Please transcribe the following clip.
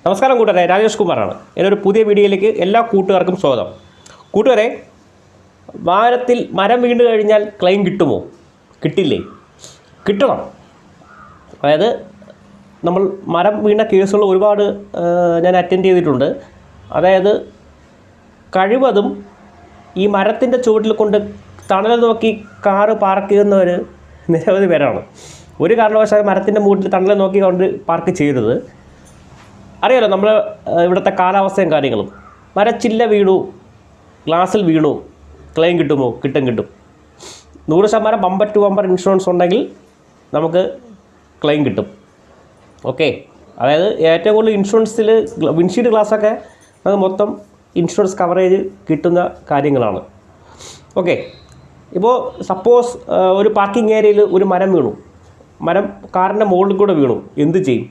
നമസ്കാരം കൂട്ടുകാരെ, രാജേഷ് കുമാറാണ്. എന്നൊരു പുതിയ വീഡിയോയിലേക്ക് എല്ലാ കൂട്ടുകാർക്കും സ്വാഗതം. കൂട്ടുകാരെ, വാഹനത്തിൽ മരം വീണ് കഴിഞ്ഞാൽ ക്ലെയിം കിട്ടുമോ? കിട്ടില്ലേ? കിട്ടണം. അതായത് നമ്മൾ മരം വീണ കേസുകൾ ഒരുപാട് ഞാൻ അറ്റൻഡ് ചെയ്തിട്ടുണ്ട്. അതായത് കഴിവതും ഈ മരത്തിൻ്റെ ചുവട്ടിൽ കൊണ്ട് തണൽ നോക്കി കാറ് പാർക്ക് ചെയ്യുന്നവർ നിരവധി പേരാണ്. ഒരു കാരണവശാലും മരത്തിൻ്റെ മൂട്ടിൽ തണൽ നോക്കി കൊണ്ട് പാർക്ക് ചെയ്യരുത്. അറിയാലോ നമ്മൾ ഇവിടുത്തെ കാലാവസ്ഥയും കാര്യങ്ങളും. മരച്ചില്ല വീണു, ഗ്ലാസ്സിൽ വീണു, ക്ലെയിം കിട്ടുമോ? കിട്ടും. 100% ബമ്പർ ടു ബമ്പർ ഇൻഷുറൻസ് ഉണ്ടെങ്കിൽ നമുക്ക് ക്ലെയിം കിട്ടും. ഓക്കെ, അതായത് ഏറ്റവും കൂടുതൽ ഇൻഷുറൻസിൽ വിൻഷീൽഡ് ഗ്ലാസ്സൊക്കെ നമുക്ക് മൊത്തം ഇൻഷുറൻസ് കവറേജ് കിട്ടുന്ന കാര്യങ്ങളാണ്. ഓക്കെ, ഇപ്പോൾ സപ്പോസ് ഒരു പാർക്കിംഗ് ഏരിയയിൽ ഒരു മരം വീണു, മരം കാറിൻ്റെ മുകളിൽ കൂടെ വീണു, എന്ത് ചെയ്യും?